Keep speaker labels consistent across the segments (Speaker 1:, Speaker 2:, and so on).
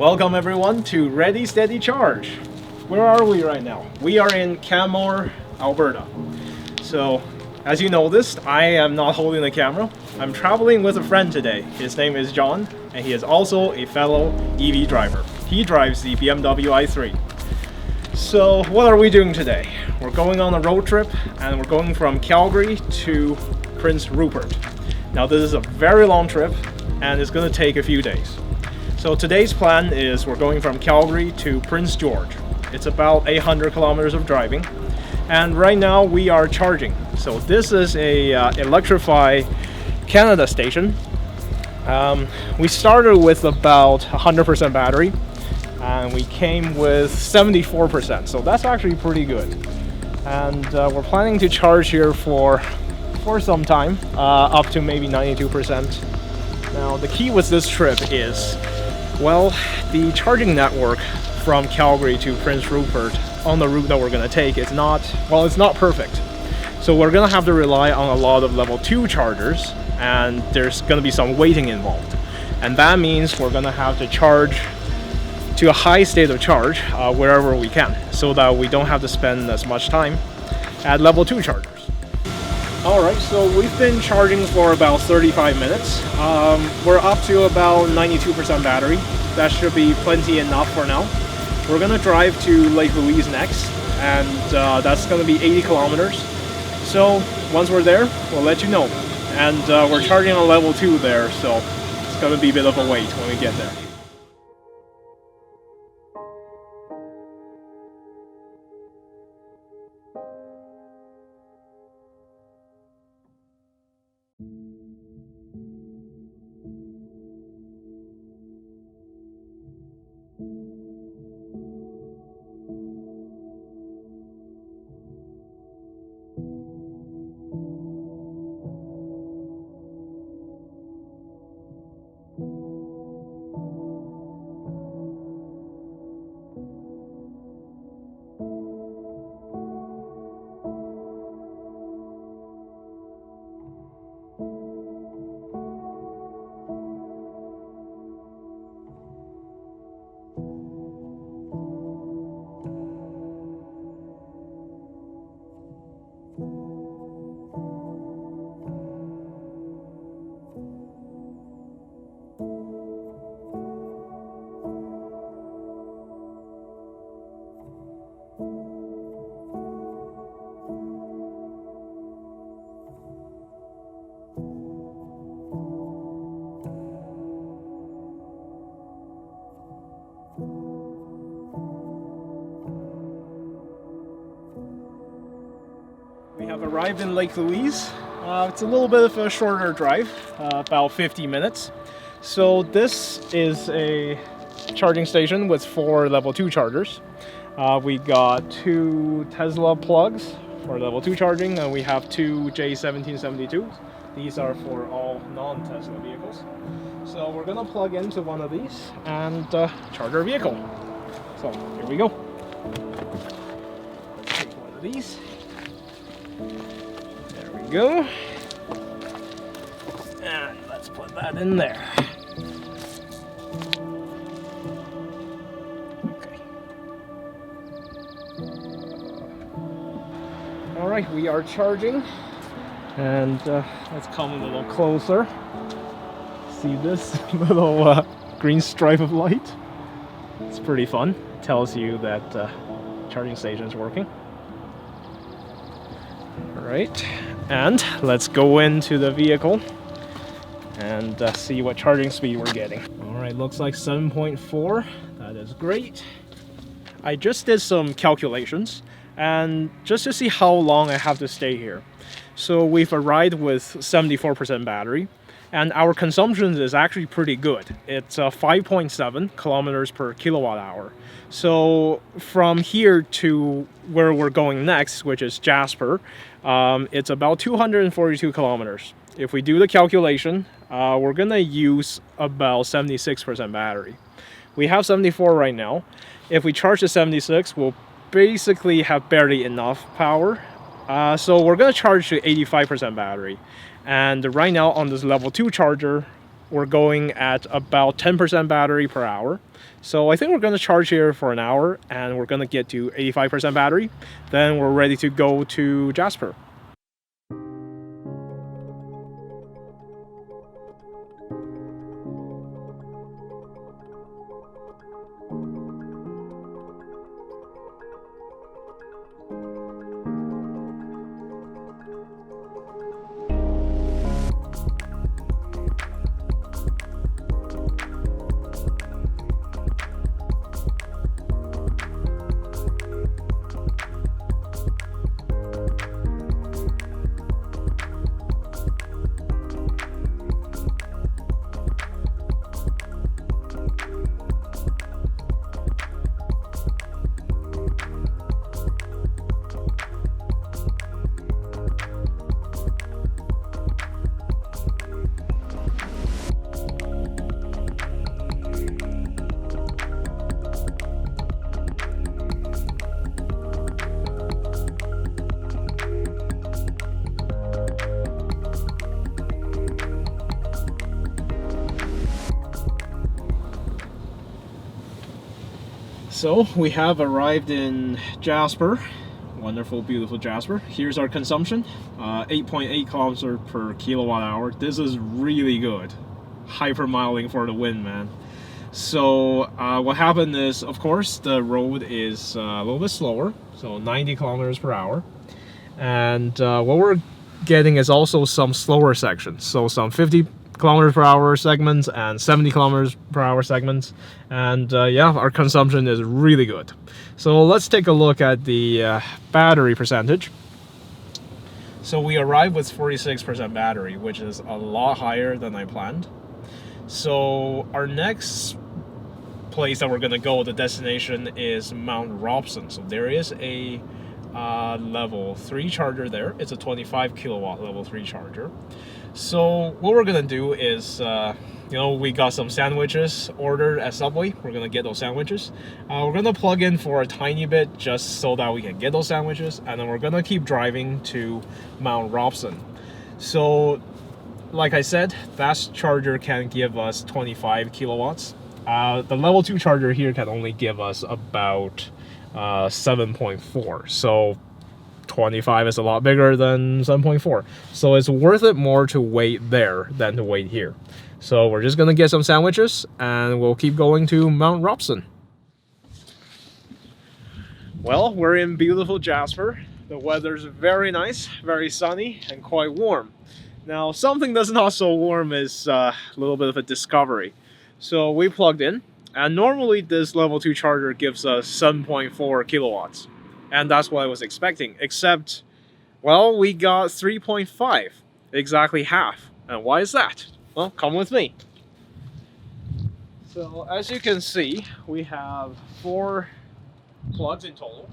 Speaker 1: Welcome everyone to Ready Steady Charge. Where are we right now? We are in Canmore, Alberta. So, as you noticed, I am not holding the camera. I'm traveling with a friend today. His name is John, and he is also a fellow EV driver. He drives the BMW i3. So, what are we doing today? We're going on a road trip, and we're going from Calgary to Prince Rupert. Now, this is a very long trip, and it's going to take a few days. So today's plan is we're going from Calgary to Prince George. It's about 800 kilometers of driving, and right now we are charging. So this is a Electrify Canada station. We started with about 100% battery, and we came with 74%. So that's actually pretty good. And we're planning to charge here for some time, up to maybe 92%. Now the key with this trip is, well, the charging network from Calgary to Prince Rupert on the route that we're going to take is not perfect. So we're going to have to rely on a lot of level 2 chargers, and there's going to be some waiting involved. And that means we're going to have to charge to a high state of charge wherever we can, so that we don't have to spend as much time at level 2 chargers. Alright, so we've been charging for about 35 minutes. We're up to about 92% battery. That should be plenty enough for now. We're going to drive to Lake Louise next, and that's going to be 80 kilometers. So once we're there, we'll let you know. And we're charging on level 2 there, so it's going to be a bit of a wait when we get there. We have arrived in Lake Louise. It's a little bit of a shorter drive, about 50 minutes. So this is a charging station with 4 level 2 chargers. We got 2 Tesla plugs for level 2 charging, and we have 2 J1772s. These are for all non-Tesla vehicles. So we're gonna plug into one of these and charge our vehicle. So here we go. Let's take one of these. There we go. And let's put that in there. Okay. Alright, we are charging. And let's come a little closer. See this little green stripe of light? It's pretty fun. It tells you that charging station is working. Alright, and let's go into the vehicle and see what charging speed we're getting. Alright, looks like 7.4. That is great. I just did some calculations, and just to see how long I have to stay here. So we've arrived with 74% battery, and our consumption is actually pretty good. It's 5.7 kilometers per kilowatt hour. So from here to where we're going next, which is Jasper, it's about 242 kilometers. If we do the calculation, we're gonna use about 76% battery. We have 74 right now. If we charge to 76, we'll basically have barely enough power. So we're gonna charge to 85% battery. And right now on this level 2 charger, we're going at about 10% battery per hour. So I think we're going to charge here for an hour and we're going to get to 85% battery. Then we're ready to go to Jasper. So we have arrived in Jasper, wonderful, beautiful Jasper. Here's our consumption, 8.8 kilometers per kilowatt hour. This is really good. Hypermiling for the win, man. So what happened is, of course, the road is a little bit slower, so 90 kilometers per hour. And what we're getting is also some slower sections, so some 50 kilometers per hour segments and 70 kilometers per hour segments. And yeah, our consumption is really good. So let's take a look at the battery percentage. So we arrived with 46% battery, which is a lot higher than I planned. So our next place that we're gonna go, the destination, is Mt Robson. So there is a level 3 charger there. It's a 25 kilowatt level 3 charger. So what we're gonna do is, you know, we got some sandwiches ordered at Subway. We're gonna get those sandwiches. We're gonna plug in for a tiny bit just so that we can get those sandwiches, and then we're gonna keep driving to Mt Robson. So like I said, that charger can give us 25 kilowatts. The level 2 charger here can only give us about 7.4. So 25 is a lot bigger than 7.4. So it's worth it more to wait there than to wait here. So we're just gonna get some sandwiches and we'll keep going to Mt Robson. Well, we're in beautiful Jasper. The weather's very nice, very sunny, and quite warm. Now, something that's not so warm is a little bit of a discovery. So we plugged in, and normally this level 2 charger gives us 7.4 kilowatts. And that's what I was expecting, except, well, we got 3.5, exactly half. And why is that? Well, come with me. So as you can see, we have 4 plugs in total,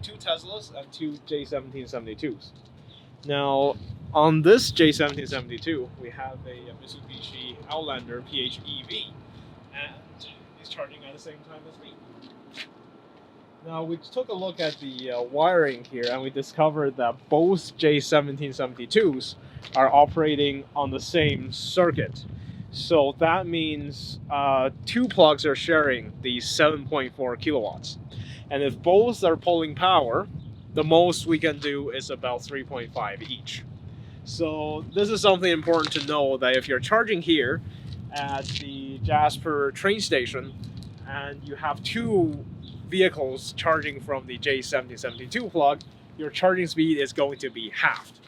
Speaker 1: 2 Teslas and 2 J1772s. Now, on this J1772, we have a Mitsubishi Outlander PHEV, and it's charging at the same time as me. Now, we took a look at the wiring here, and we discovered that both J1772s are operating on the same circuit. So that means 2 plugs are sharing the 7.4 kilowatts. And if both are pulling power, the most we can do is about 3.5 each. So this is something important to know, that if you're charging here at the Jasper train station and you have 2 vehicles charging from the J1772 plug, your charging speed is going to be halved.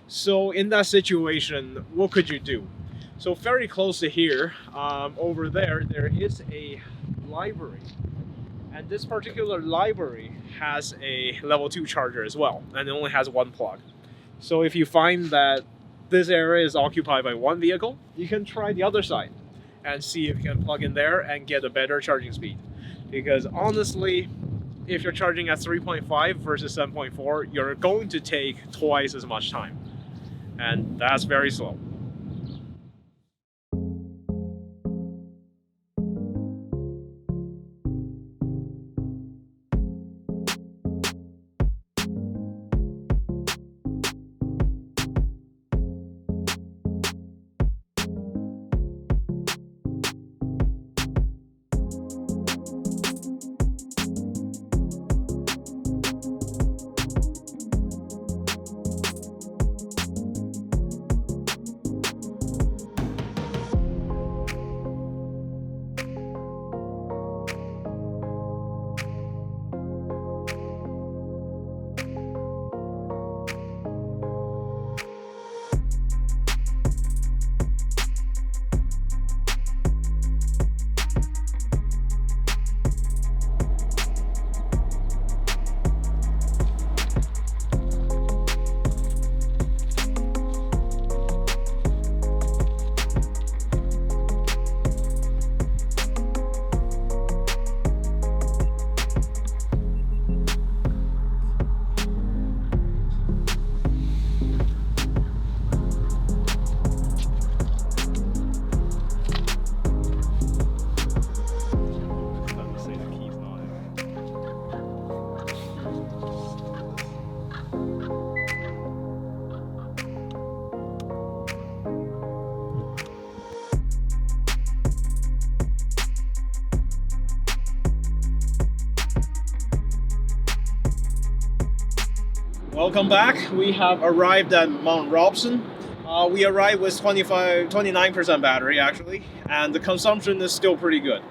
Speaker 1: So in that situation, what could you do? So very close to here, over there is a library. And this particular library has a level 2 charger as well, and it only has 1 plug. So if you find that this area is occupied by 1 vehicle, you can try the other side and see if you can plug in there and get a better charging speed. Because honestly, if you're charging at 3.5 versus 7.4, you're going to take twice as much time. And that's very slow. Welcome back. We have arrived at Mt Robson. We arrived with 29% battery actually, and the consumption is still pretty good.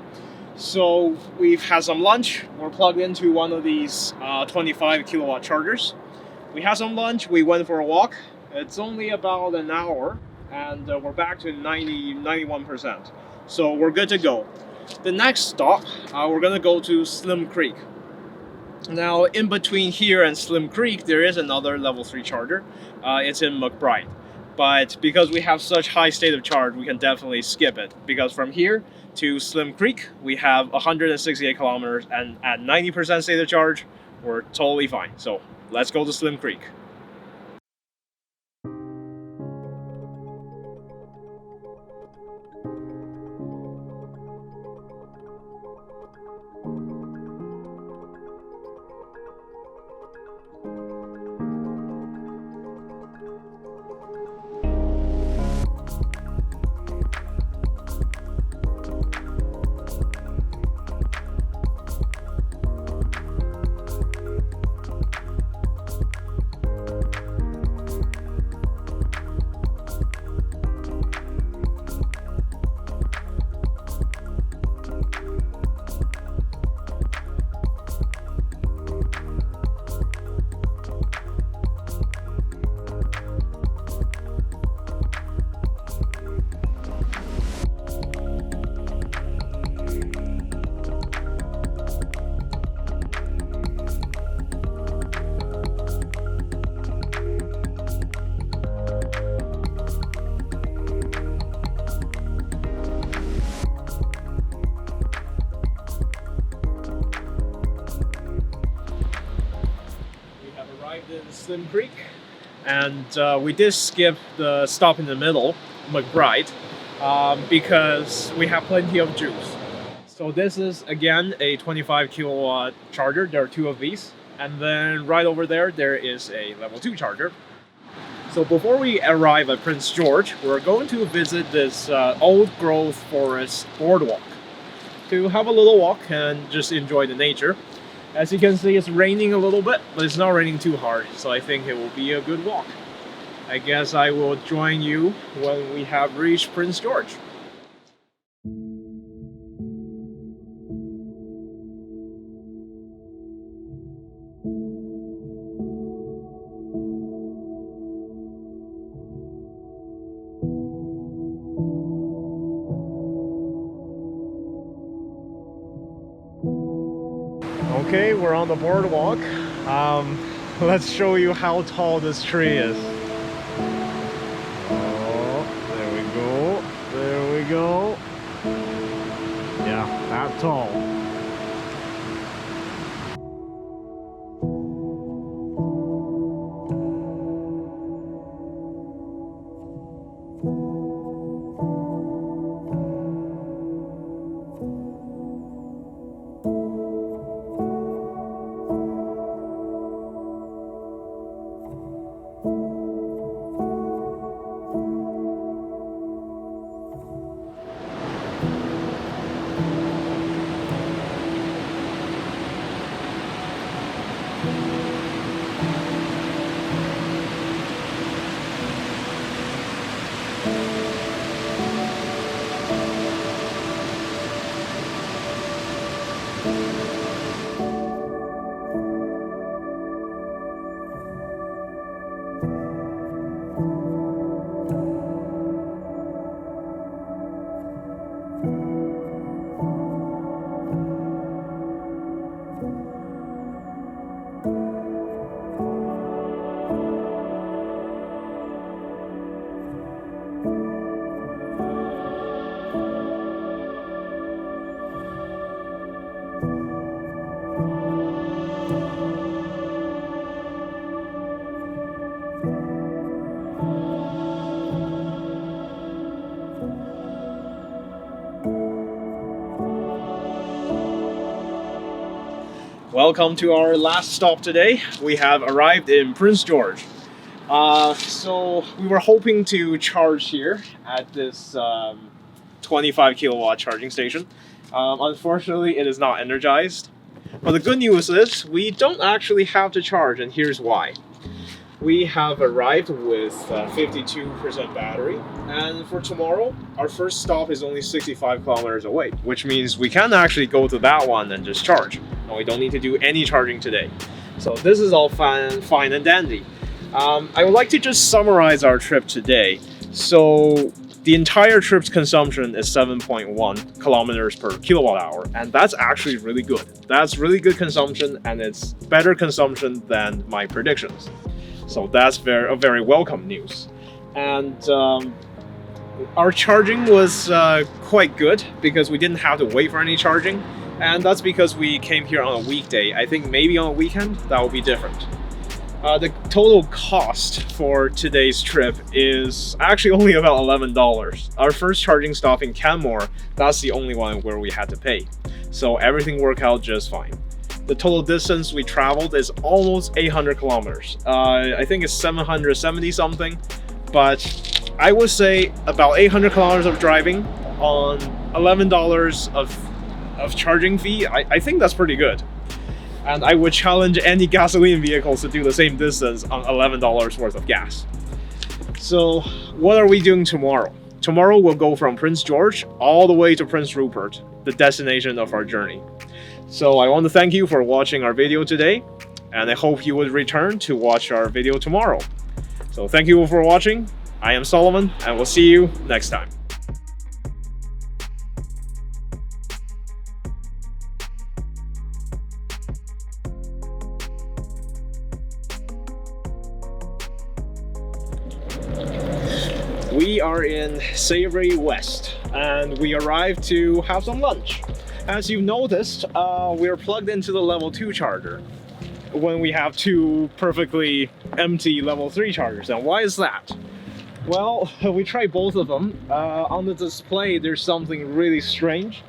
Speaker 1: So we've had some lunch. We're plugged into one of these 25 kilowatt chargers. We had some lunch, we went for a walk. It's only about an hour, and we're back to 91%. So we're good to go. The next stop, we're gonna go to Slim Creek. Now, in between here and Slim Creek, there is another level 3 charger. It's in McBride. But because we have such high state of charge, we can definitely skip it. Because from here to Slim Creek, we have 168 kilometers, and at 90% state of charge, we're totally fine. So let's go to Slim Creek. In Slim Creek, and we did skip the stop in the middle, McBride, because we have plenty of juice. So this is again a 25 kilowatt charger. There are two of these, and then right over there is a level 2 charger. So before we arrive at Prince George, we're going to visit this old growth forest boardwalk to have a little walk and just enjoy the nature. As you can see, it's raining a little bit, but it's not raining too hard, so I think it will be a good walk. I guess I will join you when we have reached Prince George. Okay, we're on the boardwalk. Let's show you how tall this tree is. Oh, there we go. There we go. Yeah, that tall. Welcome to our last stop today. We have arrived in Prince George. So we were hoping to charge here at this 25 kilowatt charging station. Unfortunately, it is not energized. But the good news is we don't actually have to charge, and here's why. we have arrived with 52% battery, and for tomorrow, our first stop is only 65 kilometers away, which means we can actually go to that one and just charge, and we don't need to do any charging today. So this is all fine and dandy. I would like to just summarize our trip today. So the entire trip's consumption is 7.1 kilometers per kilowatt hour, and that's actually really good. That's really good consumption, and it's better consumption than my predictions. So that's very welcome news. And our charging was quite good because we didn't have to wait for any charging, and that's because we came here on a weekday. I think maybe on a weekend that will be different. The total cost for today's trip is actually only about $11. Our first charging stop in Canmore, that's the only one where we had to pay. So everything worked out just fine. The total distance we traveled is almost 800 kilometers. I think it's 770 something, but I would say about 800 kilometers of driving on $11 of charging fee. I think that's pretty good. And I would challenge any gasoline vehicles to do the same distance on $11 worth of gas. So what are we doing tomorrow? Tomorrow we'll go from Prince George all the way to Prince Rupert, the destination of our journey. So I want to thank you for watching our video today, and I hope you would return to watch our video tomorrow. So thank you for watching. I am Solomon, and we'll see you next time. We are in Savory West, and we arrived to have some lunch. As you've noticed, we're plugged into the level 2 charger when we have two perfectly empty level 3 chargers. And why is that? Well, we tried both of them. On the display, there's something really strange.